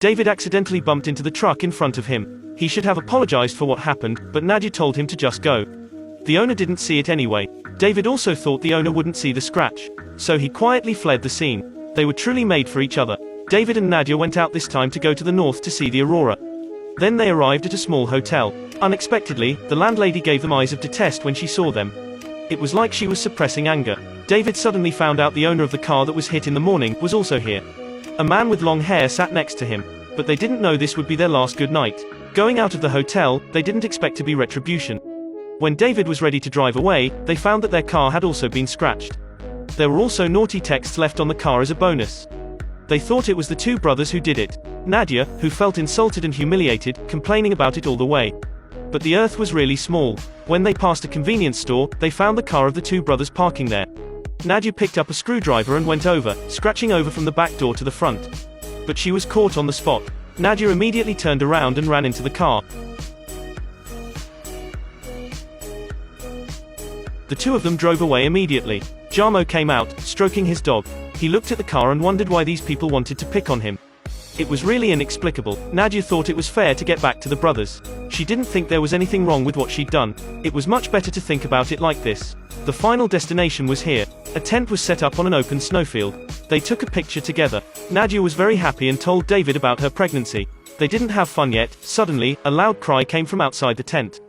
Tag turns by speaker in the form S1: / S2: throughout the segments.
S1: David accidentally bumped into the truck in front of him. He should have apologized for what happened, but Nadja told him to just go. The owner didn't see it anyway. David also thought the owner wouldn't see the scratch, so he quietly fled the scene. They were truly made for each other. David and Nadja went out this time to go to the north to see the aurora. Then they arrived at a small hotel. Unexpectedly, the landlady gave them eyes of detest when she saw them. It was like she was suppressing anger. David suddenly found out the owner of the car that was hit in the morning was also here. A man with long hair sat next to him, but they didn't know this would be their last good night. Going out of the hotel, they didn't expect to be retribution. When David was ready to drive away, they found that their car had also been scratched. There were also naughty texts left on the car as a bonus. They thought it was the two brothers who did it. Nadja, who felt insulted and humiliated, complaining about it all the way. But the earth was really small. When they passed a convenience store, they found the car of the two brothers parking there. Nadja picked up a screwdriver and went over, scratching over from the back door to the front. But she was caught on the spot. Nadja immediately turned around and ran into the car. The two of them drove away immediately. Jarmo came out, stroking his dog. He looked at the car and wondered why these people wanted to pick on him. It was really inexplicable. Nadja thought it was fair to get back to the brothers. She didn't think there was anything wrong with what she'd done. It was much better to think about it like this. The final destination was here. A tent was set up on an open snowfield. They took a picture together. Nadja was very happy and told David about her pregnancy. They didn't have fun yet. Suddenly, a loud cry came from outside the tent.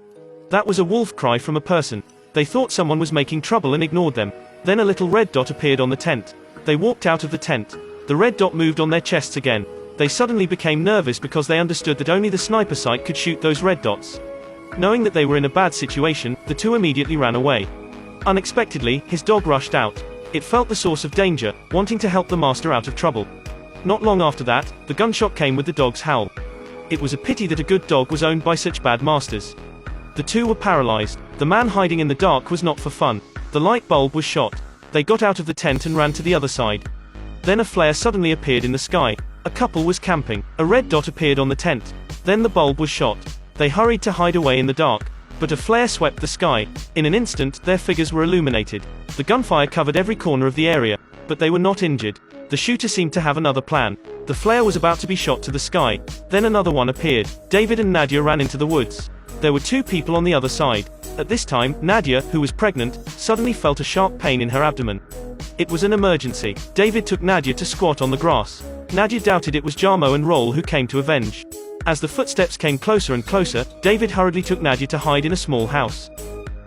S1: That was a wolf cry from a person. They thought someone was making trouble and ignored them. Then a little red dot appeared on the tent. They walked out of the tent. The red dot moved on their chests again. They suddenly became nervous because they understood that only the sniper sight could shoot those red dots. Knowing that they were in a bad situation, the two immediately ran away. Unexpectedly, his dog rushed out. It felt the source of danger, wanting to help the master out of trouble. Not long after that, the gunshot came with the dog's howl. It was a pity that a good dog was owned by such bad masters. The two were paralyzed. The man hiding in the dark was not for fun. The light bulb was shot. They got out of the tent and ran to the other side. Then a flare suddenly appeared in the sky. A couple was camping. A red dot appeared on the tent. Then the bulb was shot. They hurried to hide away in the dark. But a flare swept the sky. In an instant, their figures were illuminated. The gunfire covered every corner of the area, but they were not injured. The shooter seemed to have another plan. The flare was about to be shot to the sky. Then another one appeared. David and Nadja ran into the woods. There were two people on the other side. At this time, Nadja, who was pregnant, suddenly felt a sharp pain in her abdomen. It was an emergency. David took Nadja to squat on the grass. Nadja doubted it was Jarmo and Rolle who came to avenge. As the footsteps came closer and closer, David hurriedly took Nadja to hide in a small house.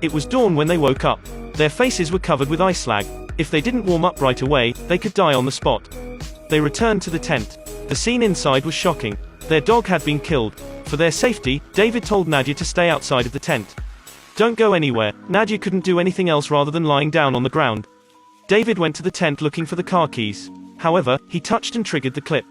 S1: It was dawn when they woke up. Their faces were covered with ice slag. If they didn't warm up right away, they could die on the spot. They returned to the tent. The scene inside was shocking. Their dog had been killed. For their safety, David told Nadja to stay outside of the tent. Don't go anywhere. Nadja couldn't do anything else rather than lying down on the ground. David went to the tent looking for the car keys. However, he touched and triggered the clip.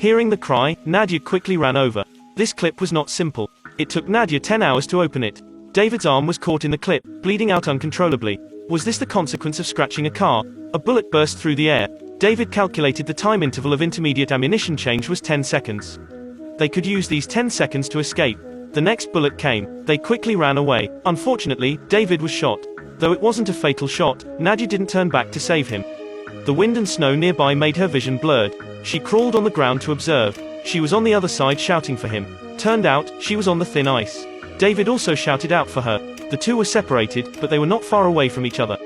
S1: Hearing the cry, Nadja quickly ran over. This clip was not simple. It took Nadja 10 hours to open it. David's arm was caught in the clip, bleeding out uncontrollably. Was this the consequence of scratching a car? A bullet burst through the air. David calculated the time interval of intermediate ammunition change was 10 seconds. They could use these 10 seconds to escape. The next bullet came. They quickly ran away. Unfortunately, David was shot. Though it wasn't a fatal shot, Nadja didn't turn back to save him. The wind and snow nearby made her vision blurred. She crawled on the ground to observe. She was on the other side shouting for him. Turned out, she was on the thin ice. David also shouted out for her. The two were separated, but they were not far away from each other.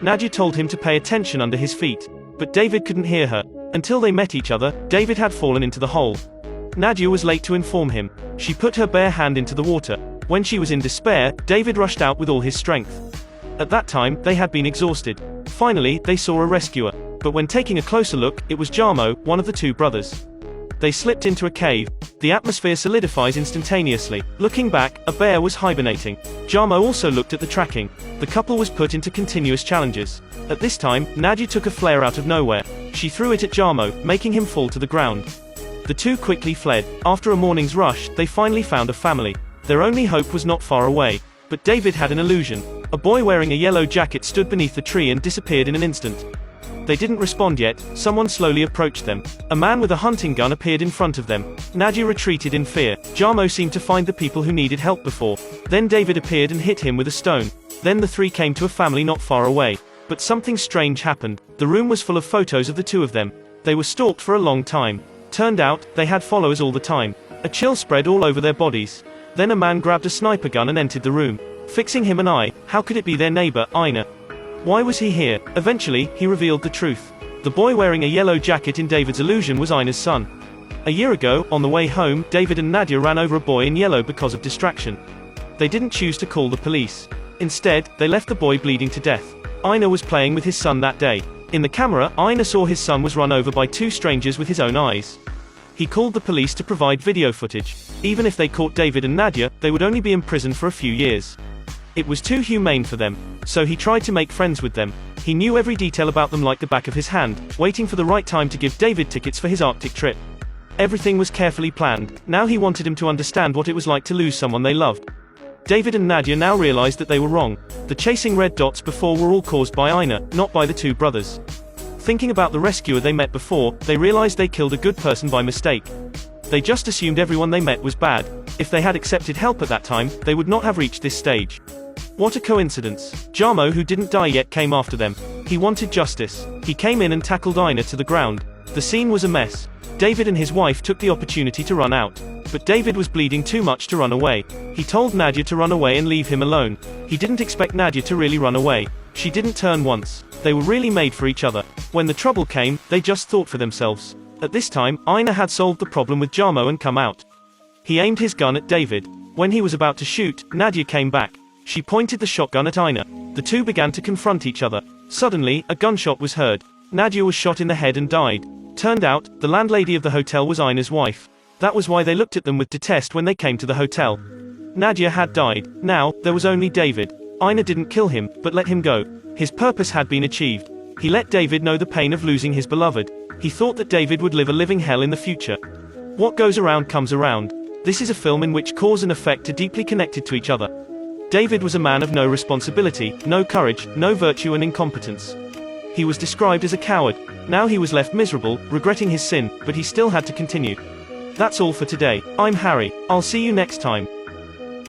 S1: Nadja told him to pay attention under his feet. But David couldn't hear her. Until they met each other, David had fallen into the hole. Nadja was late to inform him. She put her bare hand into the water. When she was in despair, David rushed out with all his strength. At that time, they had been exhausted. Finally, they saw a rescuer. But when taking a closer look, it was Jarmo, one of the two brothers. They slipped into a cave. The atmosphere solidifies instantaneously. Looking back, a bear was hibernating. Jarmo also looked at the tracking. The couple was put into continuous challenges. At this time, Nadja took a flare out of nowhere. She threw it at Jarmo, making him fall to the ground. The two quickly fled. After a morning's rush, they finally found a family. Their only hope was not far away. But David had an illusion. A boy wearing a yellow jacket stood beneath the tree and disappeared in an instant. They didn't respond yet. Someone slowly approached them. A man with a hunting gun appeared in front of them. Nadja retreated in fear. Jarmo seemed to find the people who needed help before. Then David appeared and hit him with a stone. Then the three came to a family not far away. But something strange happened. The room was full of photos of the two of them. They were stalked for a long time. Turned out, they had followers all the time. A chill spread all over their bodies. Then a man grabbed a sniper gun and entered the room, fixing him an eye. How could it be their neighbor, Einar? Why was he here? Eventually, he revealed the truth. The boy wearing a yellow jacket in David's illusion was Einar's son. A year ago, on the way home, David and Nadja ran over a boy in yellow because of distraction. They didn't choose to call the police. Instead, they left the boy bleeding to death. Einar was playing with his son that day. In the camera, Einar saw his son was run over by two strangers with his own eyes. He called the police to provide video footage. Even if they caught David and Nadja, they would only be imprisoned for a few years. It was too humane for them. So he tried to make friends with them. He knew every detail about them like the back of his hand, waiting for the right time to give David tickets for his Arctic trip. Everything was carefully planned. Now he wanted him to understand what it was like to lose someone they loved. David and Nadja now realized that they were wrong. The chasing red dots before were all caused by Einar, not by the two brothers. Thinking about the rescuer they met before, they realized they killed a good person by mistake. They just assumed everyone they met was bad. If they had accepted help at that time, they would not have reached this stage. What a coincidence. Jarmo, who didn't die yet, came after them. He wanted justice. He came in and tackled Einar to the ground. The scene was a mess. David and his wife took the opportunity to run out. But David was bleeding too much to run away. He told Nadja to run away and leave him alone. He didn't expect Nadja to really run away. She didn't turn once. They were really made for each other. When the trouble came, they just thought for themselves. At this time, Einar had solved the problem with Jarmo and come out. He aimed his gun at David. When he was about to shoot, Nadja came back. She pointed the shotgun at Einar. The two began to confront each other. Suddenly, a gunshot was heard. Nadja was shot in the head and died. Turned out, the landlady of the hotel was Einar's wife. That was why they looked at them with detest when they came to the hotel. Nadja had died. Now, there was only David. Einar didn't kill him, but let him go. His purpose had been achieved. He let David know the pain of losing his beloved. He thought that David would live a living hell in the future. What goes around comes around. This is a film in which cause and effect are deeply connected to each other. David was a man of no responsibility, no courage, no virtue and incompetence. He was described as a coward. Now he was left miserable, regretting his sin, but he still had to continue. That's all for today. I'm Harry. I'll see you next time.